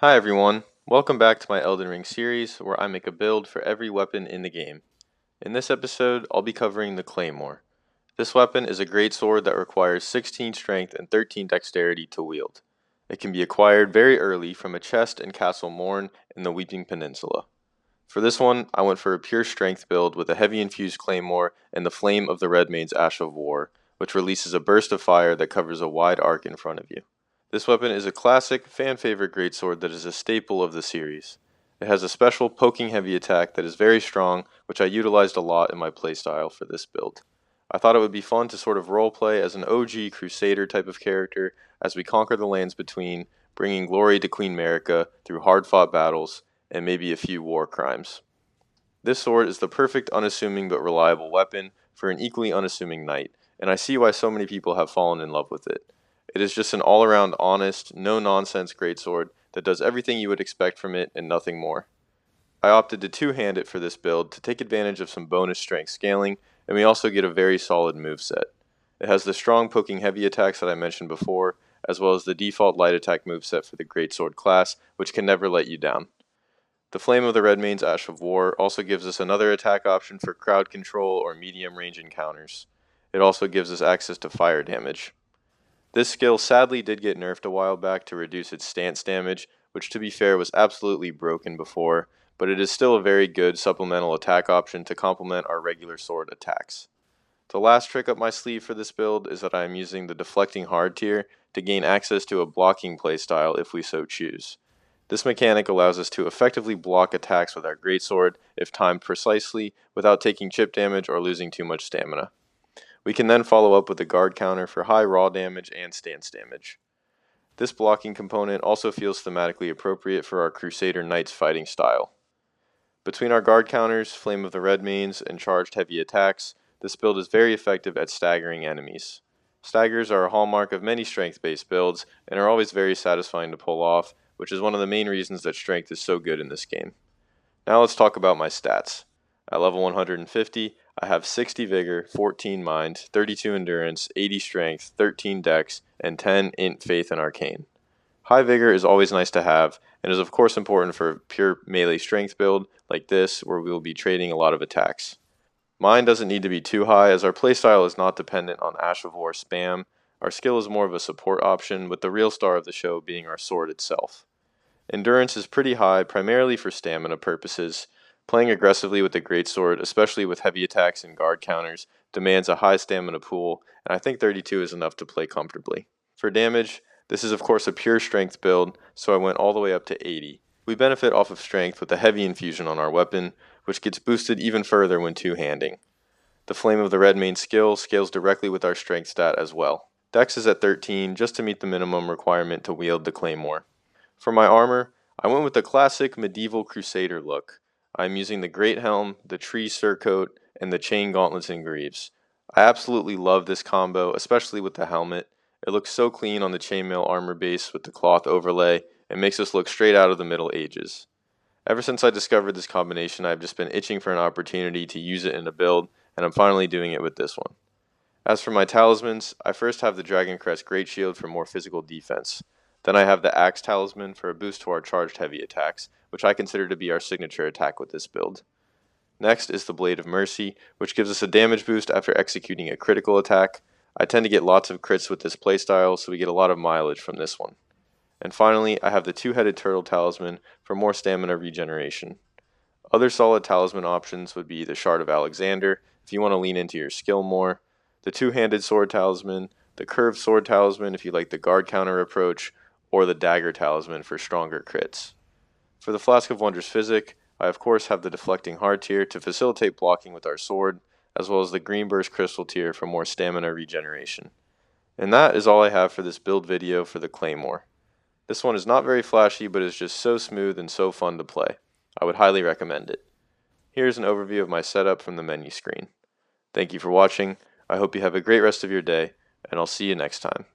Hi everyone, welcome back to my Elden Ring series where I make a build for every weapon in the game. In this episode, I'll be covering the Claymore. This weapon is a great sword that requires 16 strength and 13 dexterity to wield. It can be acquired very early from a chest in Castle Morn in the Weeping Peninsula. For this one, I went for a pure strength build with a heavy infused Claymore and the flame of the Red Maid's Ash of War, which releases a burst of fire that covers a wide arc in front of you. This weapon is a classic, fan-favorite greatsword that is a staple of the series. It has a special poking heavy attack that is very strong, which I utilized a lot in my playstyle for this build. I thought it would be fun to sort of roleplay as an OG Crusader type of character as we conquer the lands between, bringing glory to Queen Marika through hard-fought battles and maybe a few war crimes. This sword is the perfect unassuming but reliable weapon for an equally unassuming knight, and I see why so many people have fallen in love with it. It is just an all-around honest, no-nonsense greatsword that does everything you would expect from it and nothing more. I opted to two-hand it for this build to take advantage of some bonus strength scaling, and we also get a very solid moveset. It has the strong poking heavy attacks that I mentioned before, as well as the default light attack moveset for the greatsword class, which can never let you down. The Flame of the Red Maid's Ash of War also gives us another attack option for crowd control or medium range encounters. It also gives us access to fire damage. This skill sadly did get nerfed a while back to reduce its stance damage, which to be fair was absolutely broken before, but it is still a very good supplemental attack option to complement our regular sword attacks. The last trick up my sleeve for this build is that I am using the Deflecting Hard tier to gain access to a blocking playstyle if we so choose. This mechanic allows us to effectively block attacks with our greatsword if timed precisely without taking chip damage or losing too much stamina. We can then follow up with a guard counter for high raw damage and stance damage. This blocking component also feels thematically appropriate for our Crusader Knights fighting style. Between our guard counters, Flame of the Red Mains, and charged heavy attacks, this build is very effective at staggering enemies. Staggers are a hallmark of many strength-based builds and are always very satisfying to pull off, which is one of the main reasons that strength is so good in this game. Now let's talk about my stats. At level 150, I have 60 Vigor, 14 Mind, 32 Endurance, 80 Strength, 13 Dex, and 10 Int Faith and Arcane. High Vigor is always nice to have, and is of course important for a pure melee strength build like this, where we will be trading a lot of attacks. Mine doesn't need to be too high, as our playstyle is not dependent on Ash of War spam. Our skill is more of a support option, with the real star of the show being our sword itself. Endurance is pretty high, primarily for stamina purposes. Playing aggressively with the greatsword, especially with heavy attacks and guard counters, demands a high stamina pool, and I think 32 is enough to play comfortably. For damage, this is of course a pure strength build, so I went all the way up to 80. We benefit off of strength with a heavy infusion on our weapon, which gets boosted even further when two-handing. The Flame of the Red Main skill scales directly with our strength stat as well. Dex is at 13, just to meet the minimum requirement to wield the Claymore. For my armor, I went with the classic medieval Crusader look. I am using the Great Helm, the Tree Surcoat, and the Chain Gauntlets and Greaves. I absolutely love this combo, especially with the helmet. It looks so clean on the chainmail armor base with the cloth overlay, and makes us look straight out of the Middle Ages. Ever since I discovered this combination, I've just been itching for an opportunity to use it in a build, and I'm finally doing it with this one. As for my talismans, I first have the Dragon Crest Great Shield for more physical defense. Then I have the Axe Talisman for a boost to our charged heavy attacks, which I consider to be our signature attack with this build. Next is the Blade of Mercy, which gives us a damage boost after executing a critical attack. I tend to get lots of crits with this playstyle, so we get a lot of mileage from this one. And finally, I have the Two-Headed Turtle Talisman for more stamina regeneration. Other solid talisman options would be the Shard of Alexander, if you want to lean into your skill more, the Two-Handed Sword Talisman, the Curved Sword Talisman if you like the guard counter approach, or the Dagger Talisman for stronger crits. For the Flask of Wondrous Physic, I of course have the Deflecting Hard tier to facilitate blocking with our sword, as well as the Green Burst Crystal tier for more stamina regeneration. And that is all I have for this build video for the Claymore. This one is not very flashy, but is just so smooth and so fun to play. I would highly recommend it. Here's an overview of my setup from the menu screen. Thank you for watching. I hope you have a great rest of your day, and I'll see you next time.